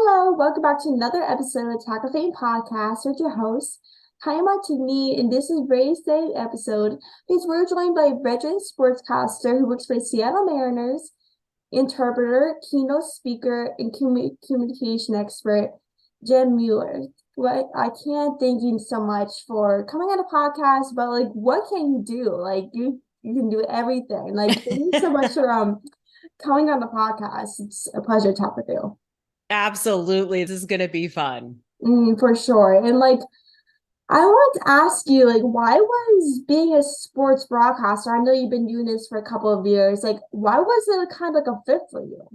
Hello, welcome back to another episode of Talkoffamepod with your host, Kylie Montigney, and this is a very exciting episode because we're joined by Veteran Sportscaster who works for the Seattle Mariners, Entrepeneur, Keynote Speaker, and communication expert, Jen Mueller. I can't thank you so much for coming on the podcast, but what can you do? You can do everything. Thank you so much for coming on the podcast. It's a pleasure to talk with you. Absolutely. This is going to be fun. For sure. And I want to ask you, why was being a sports broadcaster? I know you've been doing this for a couple of years. Why was it kind of a fit for you?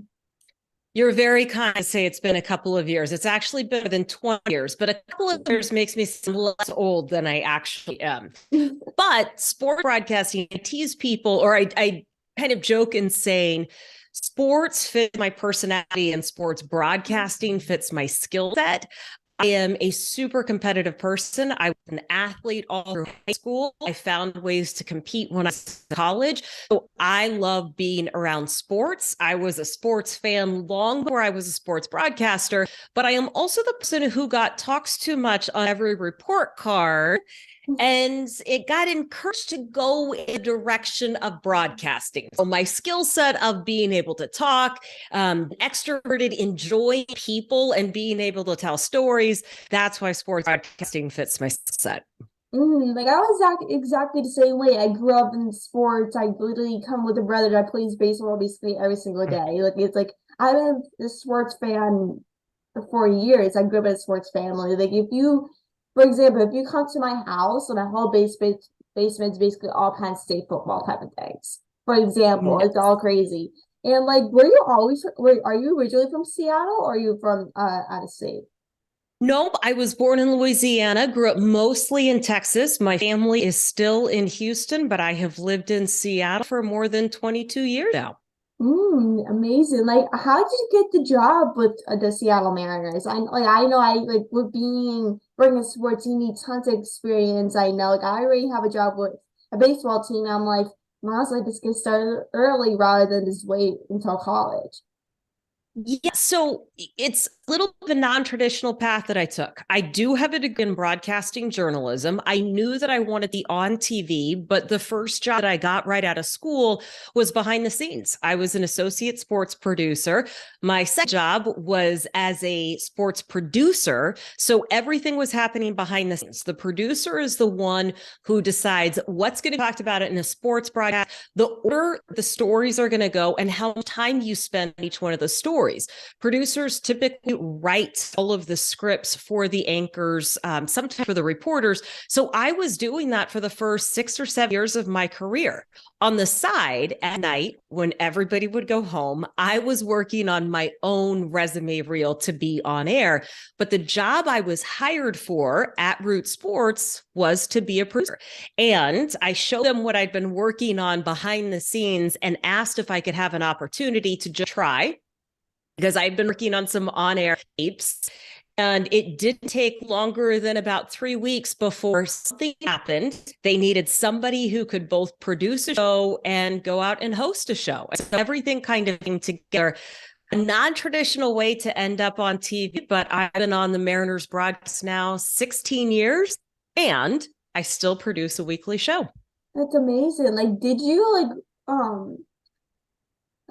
You're very kind to say it's been a couple of years. It's actually been more than 20 years, but a couple of years makes me seem less old than I actually am. But sport broadcasting, I tease people, or I kind of joke in saying, sports fits my personality and sports broadcasting fits my skill set. I am a super competitive person. I was an athlete all through high school. I found ways to compete when I was in college. So I love being around sports. I was a sports fan long before I was a sports broadcaster, but I am also the person who got talks too much on every report card. And it got encouraged to go in the direction of broadcasting. So my skill set of being able to talk, extroverted, enjoying people, and being able to tell stories, that's why sports broadcasting fits my set. I was exactly the same way. I grew up in sports. I literally come with a brother that plays baseball basically every single day. I've been a sports fan for years. I grew up as a sports family. For example, if you come to my house, so my whole basement is basically all Penn State football type of things. For example, it's all crazy. And are you originally from Seattle or are you from out of state? Nope, I was born in Louisiana, grew up mostly in Texas. My family is still in Houston, but I have lived in Seattle for more than 22 years now. Amazing. How did you get the job with the Seattle Mariners? I know with working sports, you need tons of experience. I know, I already have a job with a baseball team. I'm like, might as well just get started early rather than just wait until college. Yeah, so it's a little bit of a non-traditional path that I took. I do have a degree in broadcasting journalism. I knew that I wanted to be on TV, but the first job that I got right out of school was behind the scenes. I was an associate sports producer. My second job was as a sports producer. So everything was happening behind the scenes. The producer is the one who decides what's going to be talked about in a sports broadcast, the order the stories are going to go, and how much time you spend on each one of the stories. Producers typically write all of the scripts for the anchors, sometimes for the reporters. So I was doing that for the first 6 or 7 years of my career. On the side, at night, when everybody would go home, I was working on my own resume reel to be on air. But the job I was hired for at Root Sports was to be a producer. And I showed them what I'd been working on behind the scenes and asked if I could have an opportunity to just try, because I've been working on some on-air tapes, and it didn't take longer than about 3 weeks before something happened. They needed somebody who could both produce a show and go out and host a show. So everything kind of came together. A non-traditional way to end up on TV, but I've been on the Mariners broadcast now 16 years, and I still produce a weekly show. That's amazing. Did you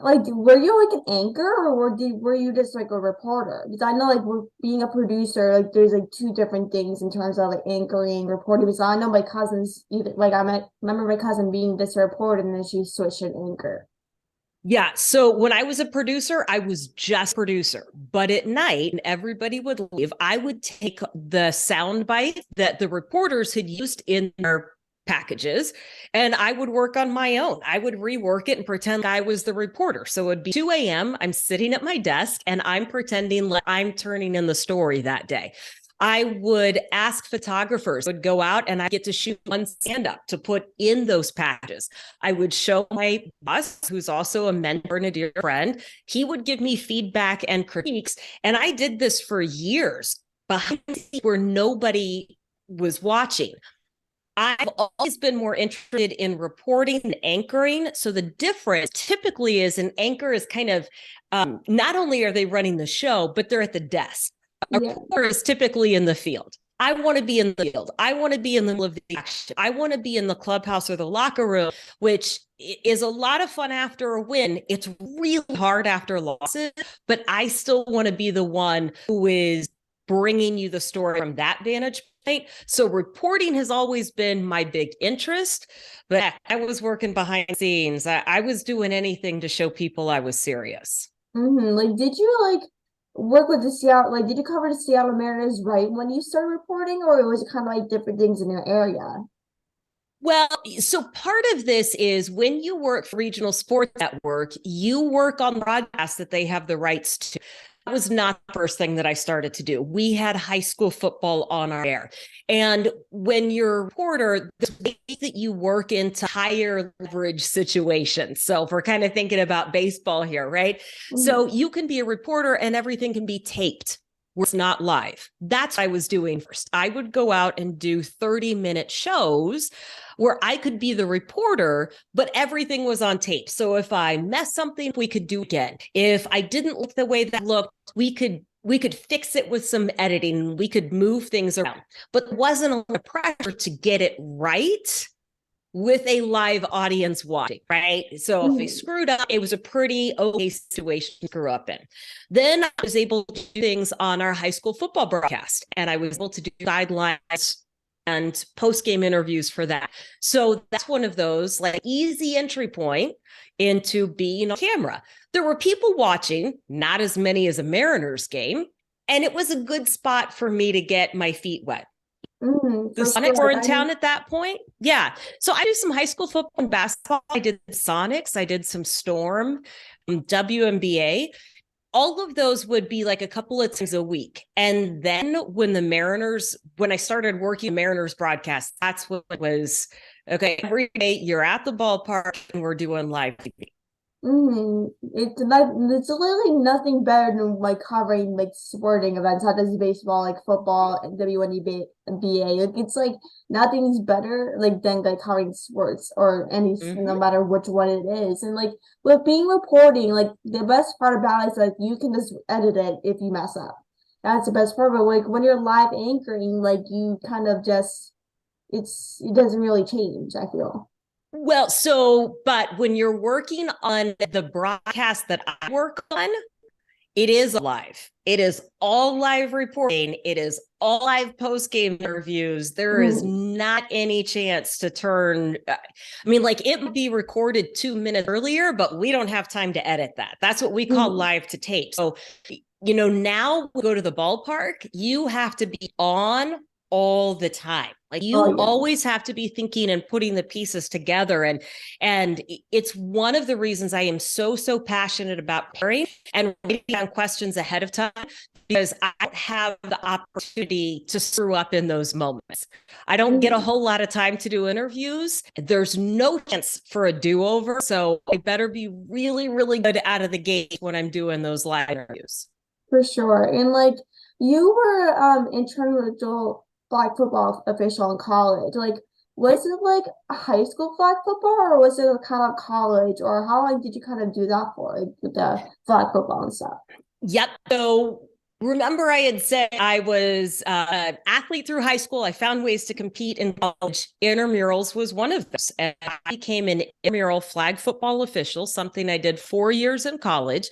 were you an anchor or were you just a reporter? Because I know we're being a producer, there's two different things in terms of anchoring, reporting. Because I know my cousins either remember my cousin being just a reporter and then she switched to anchor. Yeah. So when I was a producer, I was just a producer. But at night, and everybody would leave, I would take the sound bite that the reporters had used in their packages, and I would work on my own. I would rework it and pretend I was the reporter. So it would be 2 a.m. I'm sitting at my desk and I'm pretending like I'm turning in the story that day. I would ask photographers, would go out and I get to shoot one stand up to put in those packages. I would show my boss, who's also a mentor and a dear friend. He would give me feedback and critiques. And I did this for years behind the scenes where nobody was watching. I've always been more interested in reporting and anchoring. So the difference typically is an anchor is kind of not only are they running the show, but they're at the desk. A reporter is typically in the field. I want to be in the field. I want to be in the middle of the action. I want to be in the clubhouse or the locker room, which is a lot of fun after a win. It's really hard after losses, but I still want to be the one who is bringing you the story from that vantage point. So reporting has always been my big interest, but I was working behind the scenes. I was doing anything to show people I was serious. Like, did you like work with the Seattle? Like, did you cover the Seattle Mariners right when you started reporting, or was it kind of like different things in your area? Well, so part of this is when you work for Regional Sports Network, you work on broadcasts that they have the rights to. That was not the first thing that I started to do. We had high school football on our air. And when you're a reporter, the way that you work into higher leverage situations. So if we're kind of thinking about baseball here, right? So you can be a reporter and everything can be taped. It's not live. That's what I was doing first. I would go out and do 30-minute shows where I could be the reporter, but everything was on tape. So if I messed something, we could do it again. If I didn't look the way that looked, we could fix it with some editing. We could move things around, but it wasn't a lot of pressure to get it right with a live audience watching, right? So if we screwed up, it was a pretty okay situation to screw up in. Then I was able to do things on our high school football broadcast, and I was able to do sidelines and post-game interviews for that. So that's one of those like easy entry point into being on camera. There were people watching, not as many as a Mariners game, and it was a good spot for me to get my feet wet. The Sonics were in town at that point. Yeah. So I do some high school football and basketball. I did Sonics. I did some Storm, WNBA. All of those would be like a couple of times a week. And then when I started working Mariners broadcast, that's what it was. Okay, every day you're at the ballpark and we're doing live TV. It's literally nothing better than like covering like sporting events, not just baseball, like football and WNBA. Like it's like nothing's better like than like covering sports or any no matter which one it is. And like with being reporting, like the best part about it is like you can just edit it if you mess up. That's the best part. But like when you're live anchoring, like you kind of just it doesn't really change, I feel. Well, but when you're working on the broadcast that I work on, it is live. It is all live reporting. It is all live post-game interviews. There is not any chance to turn. I mean, like it would be recorded 2 minutes earlier, but we don't have time to edit that. That's what we call live to tape. So, now we go to the ballpark, you have to be on all the time. Like you always have to be thinking and putting the pieces together. And it's one of the reasons I am so passionate about preparing and writing down questions ahead of time, because I don't have the opportunity to screw up in those moments. I don't get a whole lot of time to do interviews. There's no chance for a do-over. So I better be really, really good out of the gate when I'm doing those live interviews. For sure. And like you were international flag football official in college. Like, was it like a high school flag football or was it kind of college, or how long did you kind of do that for, like with the flag football and stuff? Yep. So remember I had said I was an athlete through high school. I found ways to compete in college. Intramurals was one of those. And I became an intramural flag football official, something I did 4 years in college.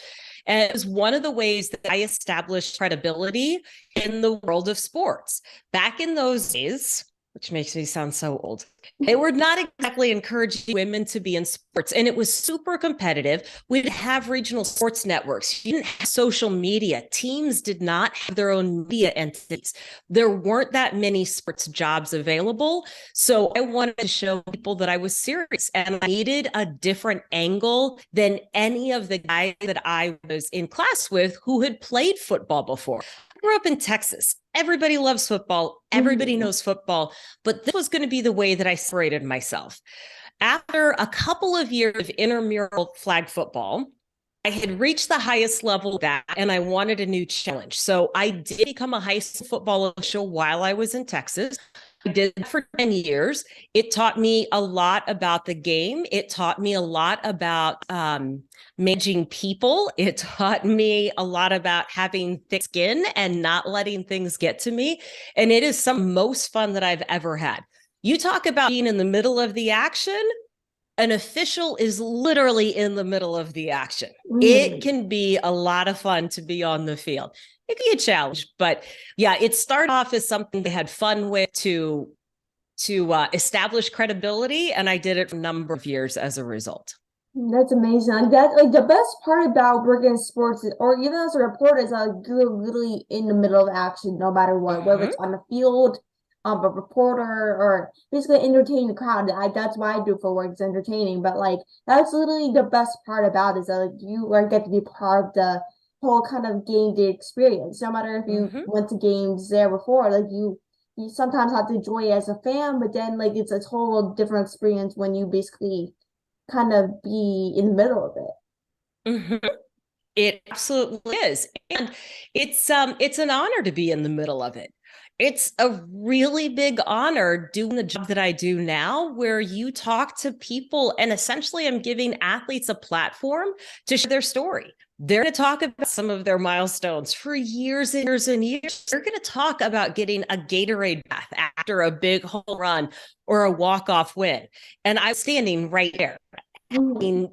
And it was one of the ways that I established credibility in the world of sports. Back in those days, which makes me sound so old, they were not exactly encouraging women to be in sports. And it was super competitive. We didn't have regional sports networks. You didn't have social media. Teams did not have their own media entities. There weren't that many sports jobs available. So I wanted to show people that I was serious, and I needed a different angle than any of the guys that I was in class with who had played football before. I grew up in Texas. Everybody loves football. Everybody knows football. But this was going to be the way that I separated myself. After a couple of years of intramural flag football, I had reached the highest level of that, and I wanted a new challenge. So I did become a high school football official while I was in Texas. did that for 10 years. It taught me a lot about the game. It taught me a lot about managing people. It taught me a lot about having thick skin and not letting things get to me. And it is some most fun that I've ever had. You talk about being in the middle of the action. An official is literally in the middle of the action. It can be a lot of fun to be on the field. It can be a challenge, but yeah, it started off as something they had fun with to establish credibility, and I did it for a number of years as a result. That's amazing. Like that, like the best part about working in sports, or even as a reporter, is like you're literally in the middle of action, no matter what, whether it's on the field, a reporter, or basically entertaining the crowd. That's why I do for work, is entertaining. But like that's literally the best part about it, is that like you get to be part of the whole kind of game day experience. No matter if you went to games there before, like you sometimes have to enjoy it as a fan, but then like it's a total different experience when you basically kind of be in the middle of it. It absolutely is. And it's an honor to be in the middle of it. It's a really big honor doing the job that I do now, where you talk to people and essentially I'm giving athletes a platform to share their story. They're going to talk about some of their milestones for years and years and years. They're going to talk about getting a Gatorade bath after a big home run or a walk-off win. And I'm standing right there, having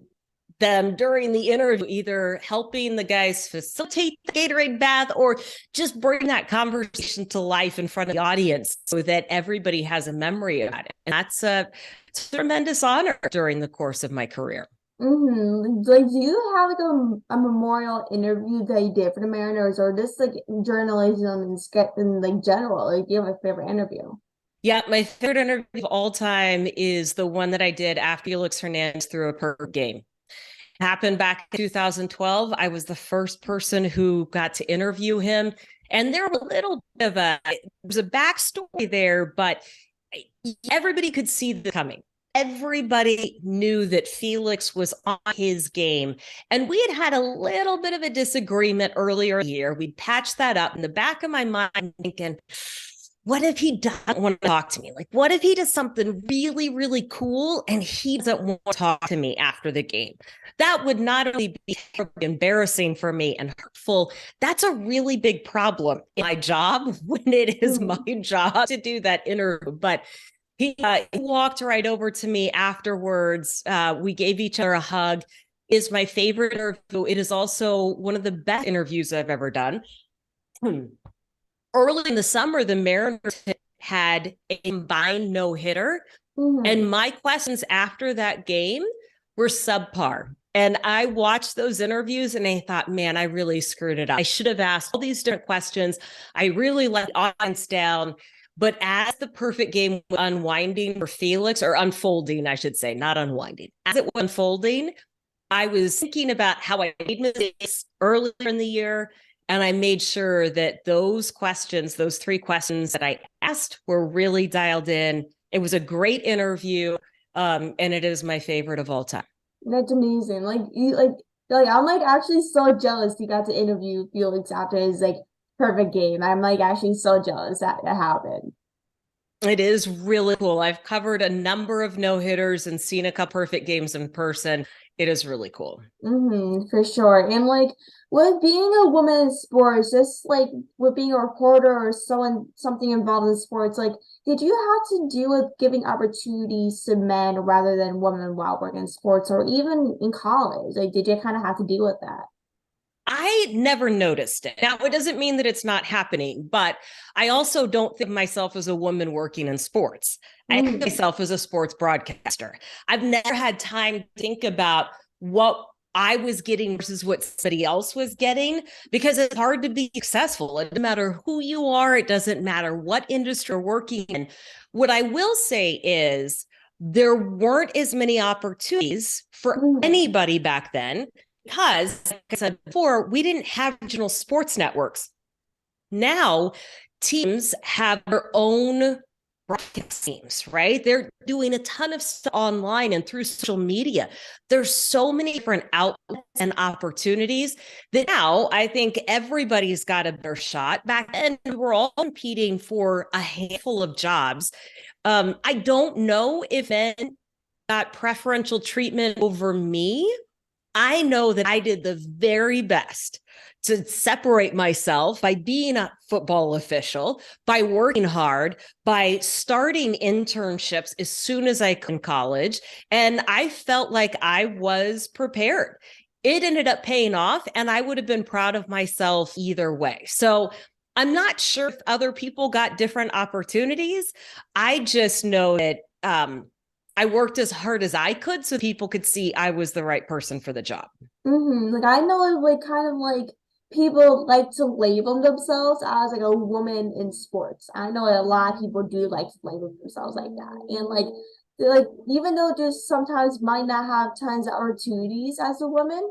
them during the interview, either helping the guys facilitate the Gatorade bath or just bring that conversation to life in front of the audience so that everybody has a memory about it. And that's a tremendous honor during the course of my career. Like, do you have like a memorial interview that you did for the Mariners, or just like journalism and like general? Like, do you have a favorite interview? Yeah, my favorite interview of all time is the one that I did after Felix Hernandez threw a perfect game. It happened back in 2012. I was the first person who got to interview him, and there was a little bit of a backstory there, but everybody could see this coming. Everybody knew that Felix was on his game. And we had a little bit of a disagreement earlier in the year. We patched that up. In the back of my mind, thinking, what if he doesn't want to talk to me? Like, what if he does something really, really cool and he doesn't want to talk to me after the game? That would not only be embarrassing for me and hurtful, that's a really big problem in my job when it is my job to do that interview. But he walked right over to me afterwards. We gave each other a hug. It is my favorite interview. It is also one of the best interviews I've ever done. Early in the summer, the Mariners had a combined no-hitter. And my questions after that game were subpar. And I watched those interviews and I thought, man, I really screwed it up. I should have asked all these different questions. I really let the audience down. But as the perfect game was unwinding for Felix, or unfolding, I should say, not unwinding. As it was unfolding, I was thinking about how I made mistakes earlier in the year. And I made sure that those questions, those 3 questions that I asked, were really dialed in. It was a great interview. And it is my favorite of all time. That's amazing. Like you like I'm like actually so jealous you got to interview Felix after his like perfect game. I'm like actually so jealous that happened. It is really cool. I've covered a number of no-hitters and seen a couple perfect games in person. It is really cool. For sure. And like with being a woman in sports, just like with being a reporter or something involved in sports, like did you have to deal with giving opportunities to men rather than women while working in sports, or even in college? Like did you kind of have to deal with that? I never noticed it. Now, it doesn't mean that it's not happening, but I also don't think of myself as a woman working in sports. I think of myself as a sports broadcaster. I've never had time to think about what I was getting versus what somebody else was getting, because it's hard to be successful. It doesn't matter who you are. It doesn't matter what industry you're working in. What I will say is there weren't as many opportunities for anybody back then, because, like I said before, we didn't have regional sports networks. Now, teams have their own broadcast teams, right? They're doing a ton of stuff online and through social media. There's so many different outlets and opportunities that now I think everybody's got a better shot. Back then, we're all competing for a handful of jobs. I don't know if men got preferential treatment over me. I know that I did the very best to separate myself by being a football official, by working hard, by starting internships as soon as I could in college. And I felt like I was prepared. It ended up paying off, and I would have been proud of myself either way. So I'm not sure if other people got different opportunities. I just know that I worked as hard as I could so people could see I was the right person for the job. Like I know like kind of like people like to label themselves as like a woman in sports. I know a lot of people do like to label themselves like that. And like even though just sometimes might not have tons of opportunities as a woman,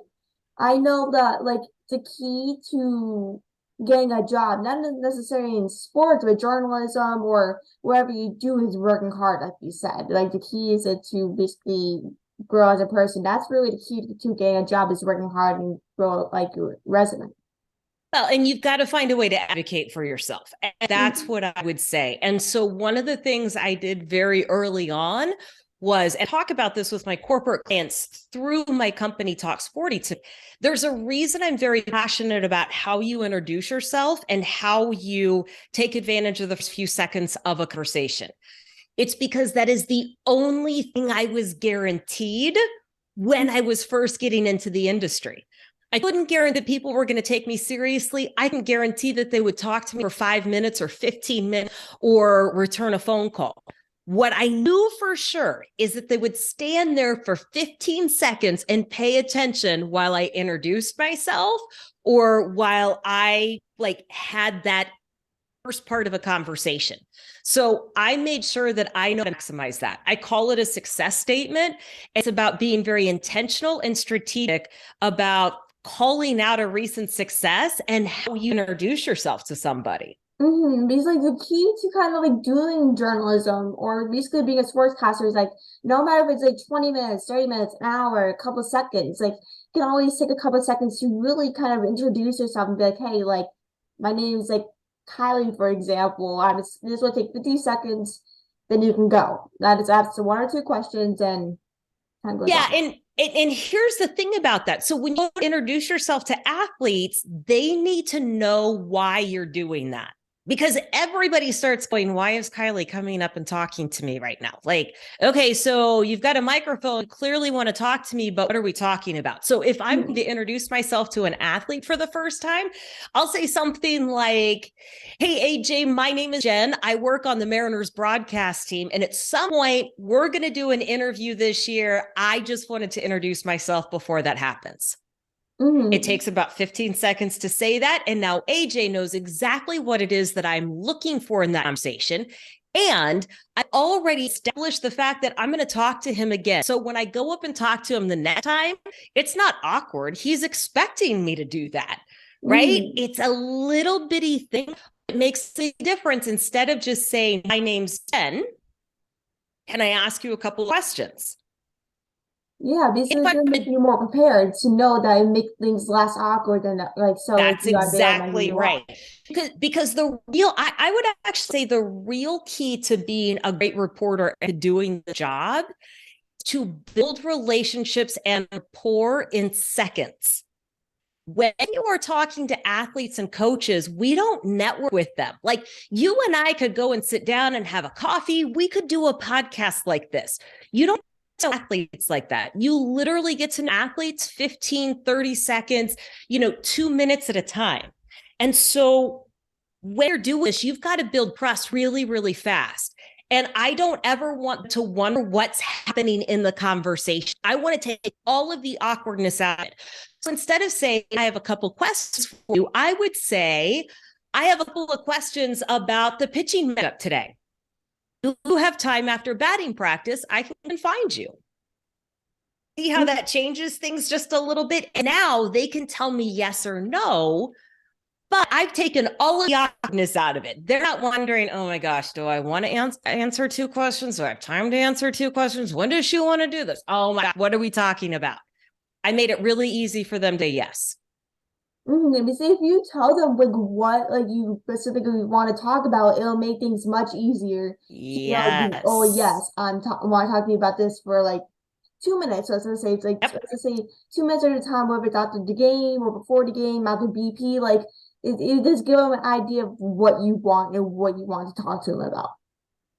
I know that like the key to getting a job, not necessarily in sports, but journalism or whatever you do is working hard, like you said. Like the key is to basically grow as a person. That's really the key to getting a job is working hard and grow like your resume. Well, and you've got to find a way to advocate for yourself. And that's Mm-hmm. what I would say. And so one of the things I did very early on was, and talk about this with my corporate clients through my company Talk Sporty. There's a reason I'm very passionate about how you introduce yourself and how you take advantage of the first few seconds of a conversation. It's because that is the only thing I was guaranteed when I was first getting into the industry. I couldn't guarantee that people were going to take me seriously. I can guarantee that they would talk to me for 5 minutes or 15 minutes or return a phone call. What I knew for sure is that they would stand there for 15 seconds and pay attention while I introduced myself or while I had that first part of a conversation. So I made sure that I know how to maximize that. I call it a success statement. It's about being very intentional and strategic about calling out a recent success and how you introduce yourself to somebody. Because like the key to kind of like doing journalism or basically being a sportscaster is like no matter if it's like 20 minutes, 30 minutes, an hour, a couple seconds, like you can always take a couple seconds to really kind of introduce yourself and be like, hey, like my name is like Kylie, for example. This will take 50 seconds, then you can go. That is asked one or two questions and time goes Yeah, on. and here's the thing about that. So when you introduce yourself to athletes, they need to know why you're doing that. Because everybody starts going, why is Kylie coming up and talking to me right now? Like, okay, so you've got a microphone, clearly want to talk to me, but what are we talking about? So if I'm going to introduce myself to an athlete for the first time, I'll say something like, hey, AJ, my name is Jen. I work on the Mariners broadcast team. And at some point, we're going to do an interview this year. I just wanted to introduce myself before that happens. It takes about 15 seconds to say that. And now AJ knows exactly what it is that I'm looking for in that conversation. And I already established the fact that I'm going to talk to him again. So when I go up and talk to him the next time, it's not awkward. He's expecting me to do that, right? It's a little bitty thing. It makes a difference. Instead of just saying, my name's Jen, can I ask you a couple of questions? Yeah, basically to make you more prepared to know that it make things less awkward than like so That's if you are there when exactly you are. right. Because the real, I would actually say the real key to being a great reporter and doing the job is to build relationships and rapport in seconds. When you are talking to athletes and coaches, we don't network with them. Like you and I could go and sit down and have a coffee. We could do a podcast like this. You don't know athletes like that. You literally get to know athletes 15, 30 seconds, 2 minutes at a time. And so when you're doing this, you've got to build trust really, really fast. And I don't ever want to wonder what's happening in the conversation. I want to take all of the awkwardness out of it. So instead of saying, I have a couple questions for you, I would say, I have a couple of questions about the pitching matchup today. Do you have time after batting practice? I can find you. See how that changes things just a little bit? And now they can tell me yes or no, But I've taken all of the awkwardness out of it. They're not wondering, oh my gosh, do I want to answer two questions? Do I have time to answer two questions? When does she want to do this? Oh my God, what are we talking about? I made it really easy for them to yes. But see, if you tell them like what like you specifically want to talk about, it'll make things much easier. Oh Yes. yes, want to talk to you about this for like 2 minutes. So let's say it's like Yep. let's say 2 minutes at a time, whether it's after the game or before the game, after BP. Like it just give them an idea of what you want and what you want to talk to them about.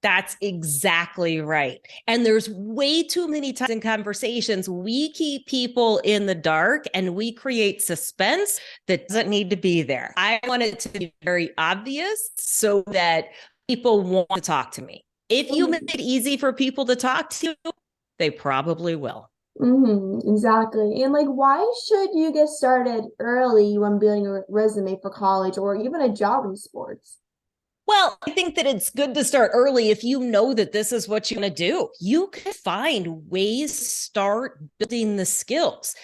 That's exactly right. And there's way too many times in conversations, we keep people in the dark and we create suspense that doesn't need to be there. I want it to be very obvious so that people want to talk to me. If you make it easy for people to talk to you, they probably will. Exactly. And like, why should you get started early when building a resume for college or even a job in sports? Well, I think that it's good to start early if you know that this is what you're going to do. You can find ways to start building the skills.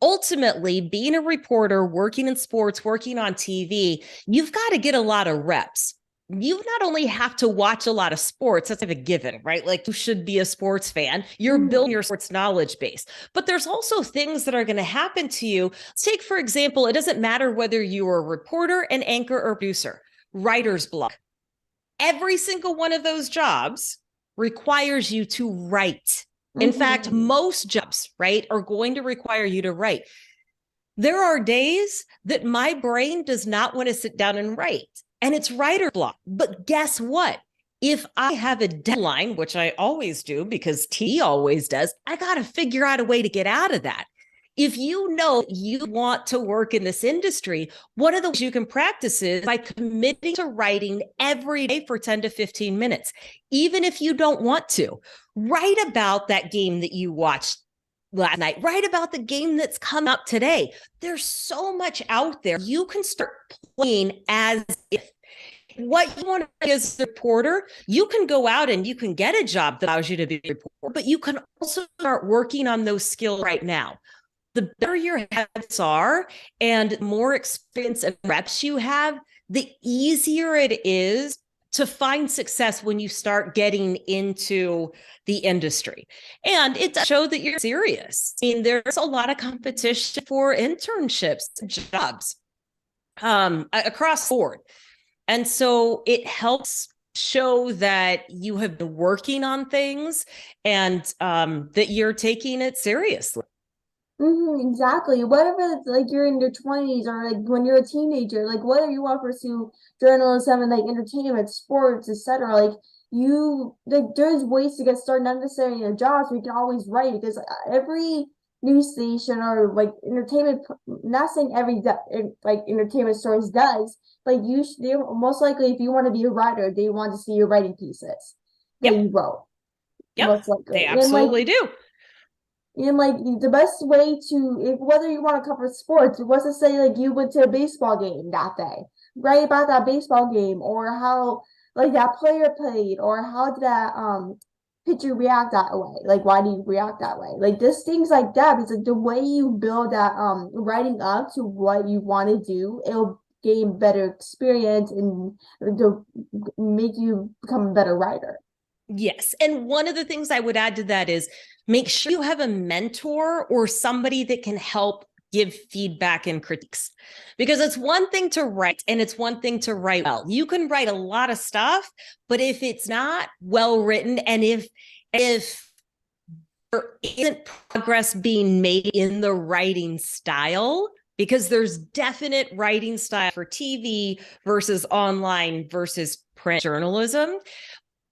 Ultimately, being a reporter, working in sports, working on TV, you've got to get a lot of reps. You not only have to watch a lot of sports, that's like a given, right? Like you should be a sports fan. You're building your sports knowledge base. But there's also things that are going to happen to you. Let's take, for example, it doesn't matter whether you are a reporter, an anchor, or producer, writer's block. Every single one of those jobs requires you to write. In fact, most jobs, right, are going to require you to write. There are days that my brain does not want to sit down and write, and it's writer block. But guess what? If I have a deadline, which I always do because T always does, I got to figure out a way to get out of that. If you know you want to work in this industry, one of the ways you can practice is by committing to writing every day for 10 to 15 minutes. Even if you don't want to, write about that game that you watched last night, write about the game that's come up today. There's so much out there. You can start playing as if what you want to be as a reporter, you can go out and you can get a job that allows you to be a reporter, but you can also start working on those skills right now. The better your habits are and more experience and reps you have, the easier it is to find success when you start getting into the industry. And it does show that you're serious. I mean, there's a lot of competition for internships, jobs across the board. And so it helps show that you have been working on things and that you're taking it seriously. Exactly. Whatever, it's like you're in your 20s or like when you're a teenager, like whether you want to pursue journalism and like entertainment, sports, etc. Like you, like there's ways to get started, not necessarily in a job, so you can always write because every news station or like entertainment, not saying every like entertainment source does, but you should, they most likely if you want to be a writer, they want to see your writing pieces that you wrote. Yep, Most likely. they absolutely do. And like the best way to, if whether you want to cover sports, was to say like you went to a baseball game that day, write about that baseball game or how like that player played or how did that pitcher react that way? Like why do you react that way? Like just things like that. Because like the way you build that writing up to what you want to do, it'll gain better experience and to make you become a better writer. Yes. And one of the things I would add to that is make sure you have a mentor or somebody that can help give feedback and critiques. Because it's one thing to write and it's one thing to write well. You can write a lot of stuff, but if it's not well written and if there isn't progress being made in the writing style, because there's definite writing style for TV versus online versus print journalism,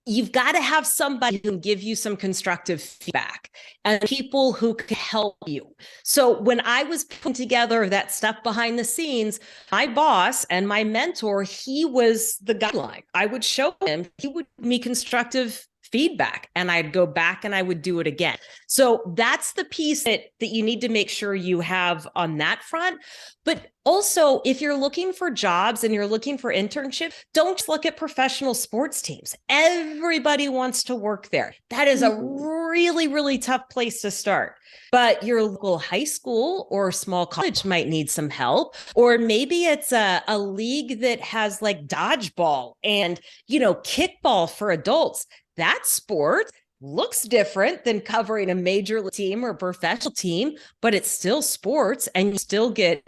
you've got to have somebody who can give you some constructive feedback and people who can help you. So when I was putting together that stuff behind the scenes, my boss and my mentor, he was the guideline. I would show him, he would give me constructive feedback, and I'd go back and I would do it again. So that's the piece that you need to make sure you have on that front. But also, if you're looking for jobs and you're looking for internships, don't just look at professional sports teams. Everybody wants to work there. That is a really, really tough place to start. But your local high school or small college might need some help. Or maybe it's a league that has like dodgeball and, kickball for adults. That sport looks different than covering a major league team or professional team, but it's still sports, and you still get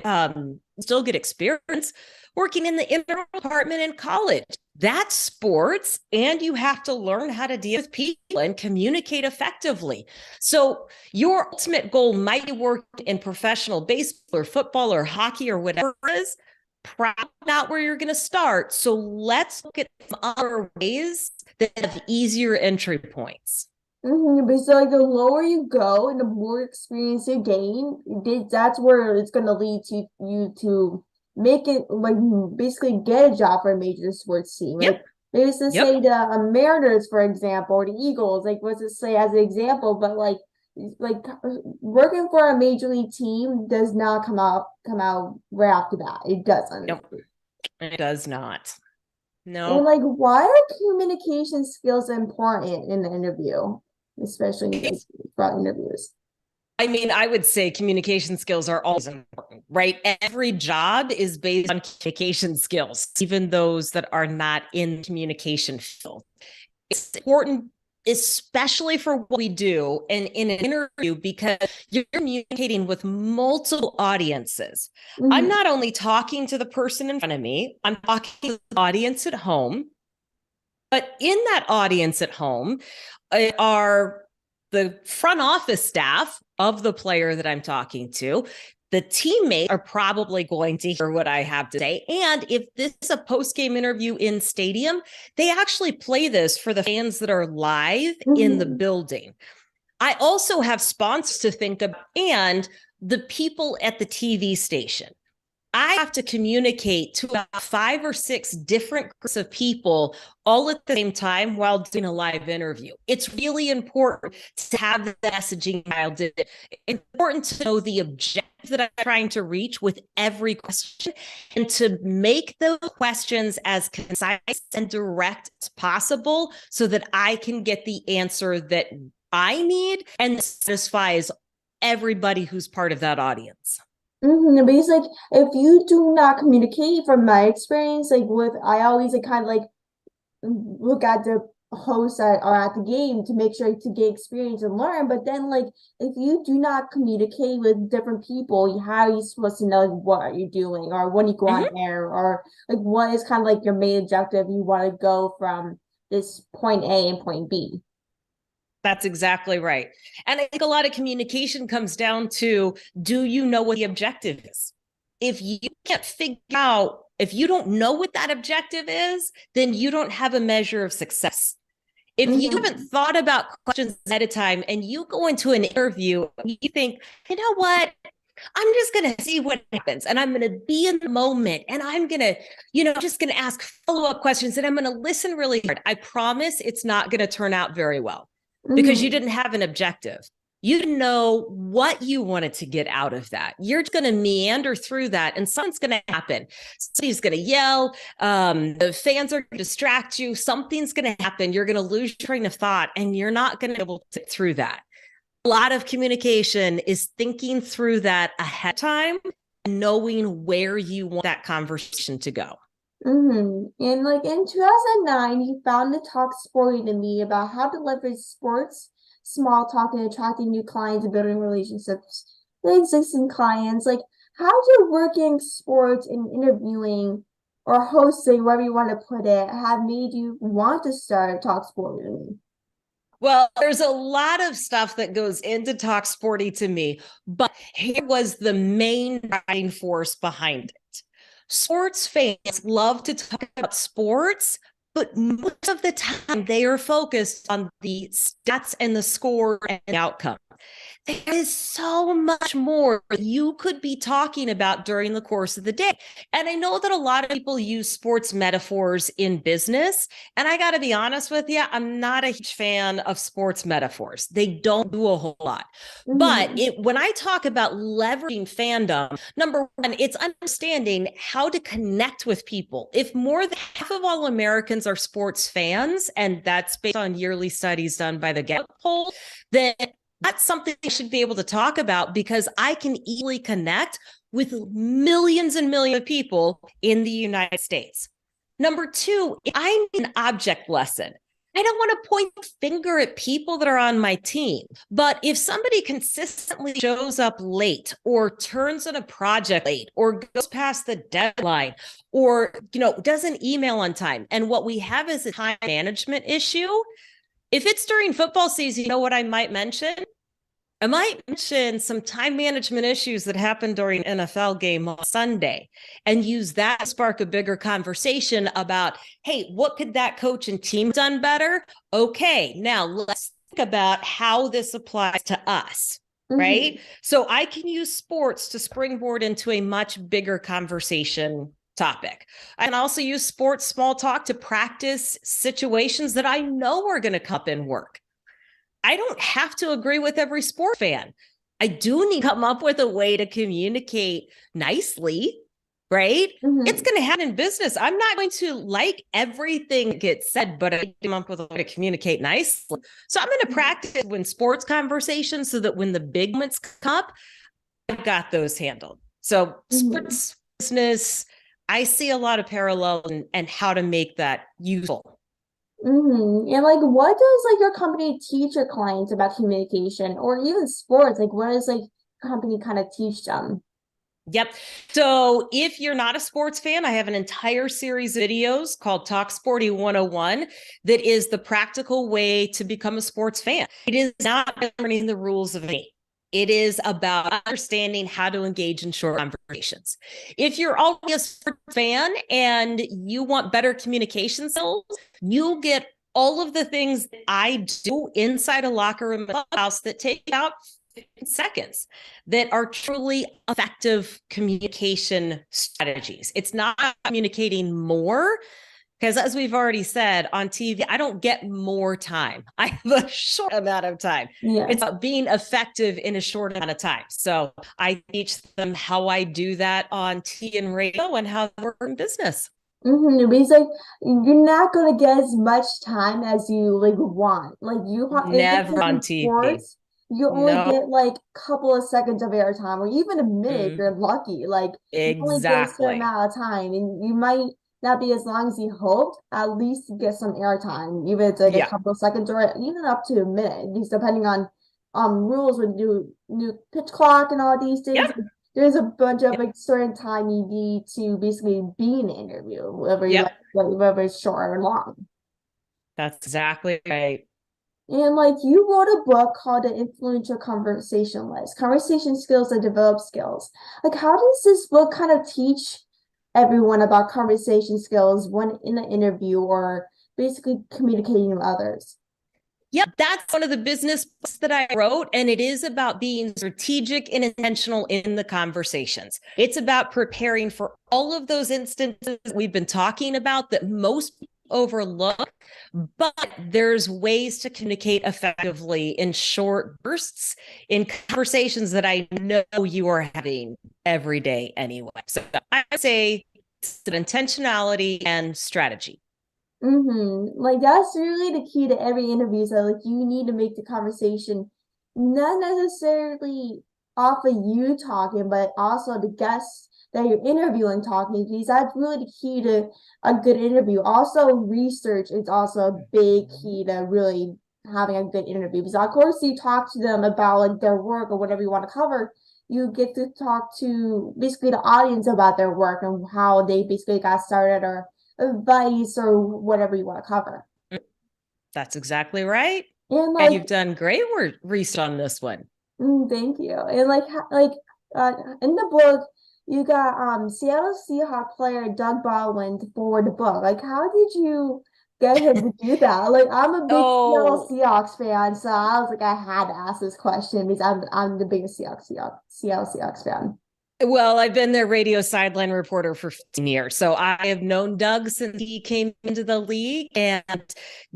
experience working in the indoor department in college. That's sports, and you have to learn how to deal with people and communicate effectively. So your ultimate goal might be working in professional baseball or football or hockey or whatever it is. Probably not where you're going to start. So let's look at some other ways that have easier entry points. But so like the lower you go and the more experience you gain, that's where it's going to lead to you to make it, like, basically get a job for a major sports team. Yep. Like maybe to say the Mariners, for example, or the Eagles, like let's just say as an example, but like working for a major league team does not come out right after that. It doesn't. Nope. It does not. No. And like, why are communication skills important in the interview, especially like for interviews? I mean, I would say communication skills are always important, right? Every job is based on communication skills, even those that are not in the communication field. It's important, especially for what we do and in an interview, because you're communicating with multiple audiences. I'm not only talking to the person in front of me, I'm talking to the audience at home. But in that audience at home are the front office staff of the player that I'm talking to. The teammates are probably going to hear what I have to say. And if this is a post-game interview in stadium, they actually play this for the fans that are live in the building. I also have sponsors to think about and the people at the TV station. I have to communicate to about 5 or 6 different groups of people all at the same time while doing a live interview. It's really important to have the messaging dialed in. It's important to know the objective that I'm trying to reach with every question, and to make those questions as concise and direct as possible so that I can get the answer that I need and satisfies everybody who's part of that audience. But it's like, if you do not communicate, from my experience, like I always like kind of like look at the hosts that are at the game to make sure to get experience and learn. But then like, if you do not communicate with different people, how are you supposed to know like, what are you doing, or when you go on air, or like what is kind of like your main objective you want to go from this point A and point B? That's exactly right. And I think a lot of communication comes down to, do you know what the objective is? If you can't figure out, if you don't know what that objective is, then you don't have a measure of success. If you haven't thought about questions ahead of time and you go into an interview, and you think, you know what? I'm just going to see what happens, and I'm going to be in the moment, and I'm going to, just going to ask follow-up questions, and I'm going to listen really hard. I promise it's not going to turn out very well. Because you didn't have an objective. You didn't know what you wanted to get out of that. You're going to meander through that, and something's going to happen. Somebody's going to yell. The fans are going to distract you. Something's going to happen. You're going to lose your train of thought, and you're not going to be able to get through that. A lot of communication is thinking through that ahead of time and knowing where you want that conversation to go. And like in 2009, you founded Talk Sporty to me about how to leverage sports, small talk, and attracting new clients and building relationships with existing clients. Like, how do working sports and interviewing or hosting, wherever you want to put it, have made you want to start Talk Sporty to me? Well, there's a lot of stuff that goes into Talk Sporty to me, but here was the main driving force behind it. Sports fans love to talk about sports, but most of the time they are focused on the stats and the score and the outcome. There is so much more you could be talking about during the course of the day. And I know that a lot of people use sports metaphors in business. And I got to be honest with you, I'm not a huge fan of sports metaphors. They don't do a whole lot. But when I talk about leveraging fandom, number one, it's understanding how to connect with people. If more than half of all Americans are sports fans, and that's based on yearly studies done by the Gallup poll, then that's something I should be able to talk about because I can easily connect with millions and millions of people in the United States. Number two, I need an object lesson. I don't want to point the finger at people that are on my team, but if somebody consistently shows up late or turns in a project late or goes past the deadline or, doesn't email on time, and what we have is a time management issue. If it's during football season, you know what I might mention? I might mention some time management issues that happened during an NFL game on Sunday and use that to spark a bigger conversation about, hey, what could that coach and team have done better? Okay, now let's think about how this applies to us, right? So I can use sports to springboard into a much bigger conversation topic. I can also use sports small talk to practice situations that I know are going to come up in work. I don't have to agree with every sport fan. I do need to come up with a way to communicate nicely, right? It's going to happen in business. I'm not going to like everything that gets said, but I come up with a way to communicate nicely. So I'm going to practice when sports conversations so that when the big moments come up, I've got those handled. So sports business, I see a lot of parallels and how to make that useful. And like, what does your company teach your clients about communication or even sports? Like, what does company kind of teach them? Yep. So if you're not a sports fan, I have an entire series of videos called Talk Sporty 101 that is the practical way to become a sports fan. It is not learning the rules of the game. It is about understanding how to engage in short conversations. If you're already a sports fan and you want better communication skills, you'll get all of the things that I do inside a locker room clubhouse that take out 15 seconds that are truly effective communication strategies. It's not communicating more. Because as we've already said on TV, I don't get more time. I have a short amount of time. It's about being effective in a short amount of time. So I teach them how I do that on TV and radio and how I work in business. Because you're not gonna get as much time as you want. Never on TV. Sports, you only get a couple of seconds of airtime, or even a minute if you're lucky. You only get a certain amount of time, and you might not be as long as you hoped. At least get some airtime, even if it's a couple of seconds or even up to a minute, just depending on rules with new pitch clock and all these things. There's a bunch of certain time you need to basically be in an interview, whether whether it's short or long. That's exactly right. And you wrote a book called The Influential Conversationalist, Conversation Skills that Develop Skills. How does this book kind of teach everyone about conversation skills when in an interview or basically communicating with others? Yep, that's one of the business books that I wrote, and it is about being strategic and intentional in the conversations. It's about preparing for all of those instances we've been talking about that most people overlook, but there's ways to communicate effectively in short bursts in conversations that I know you are having every day anyway. So I say it's an intentionality and strategy. That's really the key to every interview. So you need to make the conversation not necessarily off of you talking, but also the guests that you're interviewing talking, because that's really the key to a good interview. Also, research is also a big key to really having a good interview. Because of course you talk to them about their work or whatever you want to cover. You get to talk to basically the audience about their work and how they basically got started or advice or whatever you want to cover. That's exactly right. And you've done great work on this one. Thank you. And in the book, you got Seattle Seahawks player Doug Baldwin for the book. How did you get him to do that. Like I'm a big Seattle Oh, Seahawks fan, so I was like, I had to ask this question because I'm the biggest Seattle Seahawks fan. well, I've been their radio sideline reporter for 15 years. So I have known Doug since he came into the league. And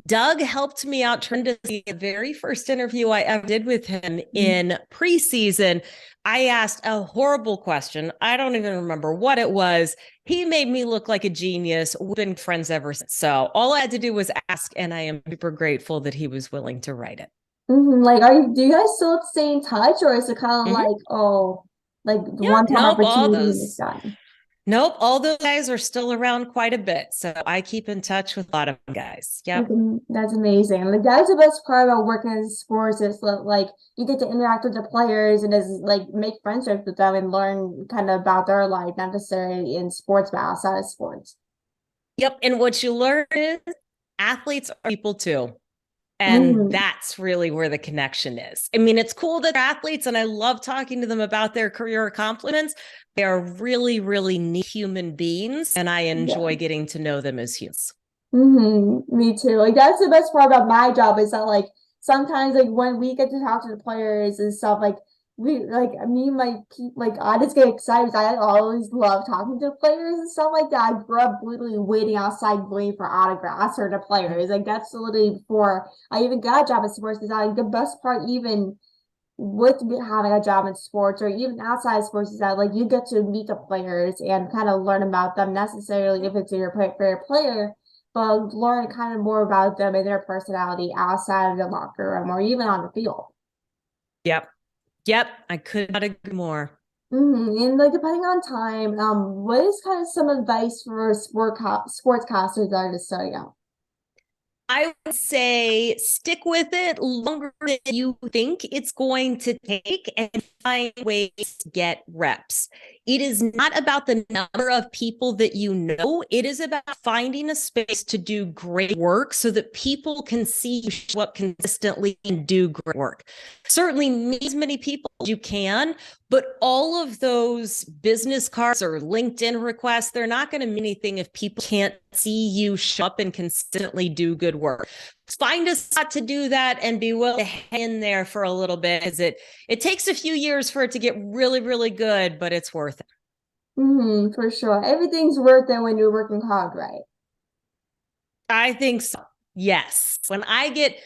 Doug helped me out tremendously. The very first interview I ever did with him in preseason, I asked a horrible question. I don't even remember what it was. He made me look like a genius. We've been friends ever since. So all I had to do was ask, and I am super grateful that he was willing to write it. Like, do you guys still stay in touch, or is it kind of Mm-hmm. like, oh, like the Yeah, one-time nope, all opportunity and it's those. done? Nope, all those guys are still around quite a bit. So I keep in touch with a lot of guys. Yep. That's amazing. Like that's the best part about working in sports is that, like you get to interact with the players and is like make friendships with them and learn kind of about their life, not necessarily in sports, but outside of sports. Yep. And what you learn is athletes are people too. And Hmm. that's really where the connection is. I mean, it's cool that they're athletes, and I love talking to them about their career accomplishments. They are really, really neat human beings, and I Yeah. enjoy getting to know them as humans. Me too. Like that's the best part about my job is that like sometimes like when we get to talk to the players and stuff like we like me and my like I just get excited. I always love talking to players and stuff like that. I grew up literally waiting outside waiting for autographs for the players. Like that's literally before I even got a job in sports because like the best part even with having a job in sports or even outside of sports is that like you get to meet the players and kind of learn about them necessarily if it's your favorite player, but learn kind of more about them and their personality outside of the locker room or even on the field. Yep. Yep. I could not agree more. And like depending on time, what is kind of some advice for sportscasters that are just starting out? I would say stick with it longer than you think it's going to take and find ways to get reps. It is not about the number of people that you know. It is about finding a space to do great work so that people can see you show up consistently and do great work. Certainly meet as many people as you can, but all of those business cards or LinkedIn requests, they're not going to mean anything if people can't see you show up and consistently do good work. Find a spot to do that and be willing to hang in there for a little bit because it takes a few years for it to get really, really good, but it's worth it. For sure. Everything's worth it when you're working hard, right? I think so. Yes. When I get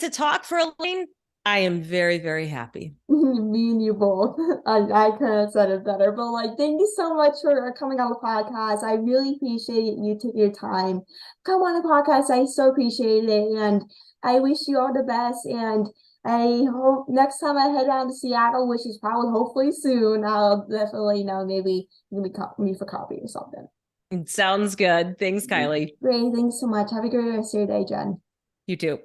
to talk for a lane, I am very, very happy. Me and you both. I couldn't have said it better. But like, thank you so much for coming on the podcast. I really appreciate you taking your time. Come on the podcast. I so appreciate it. And I wish you all the best. And I hope next time I head down to Seattle, which is probably hopefully soon, I'll definitely maybe meet for coffee or something. Sounds good. Thanks, Kylie. Great. Thanks so much. Have a great rest of your day, Jen. You too.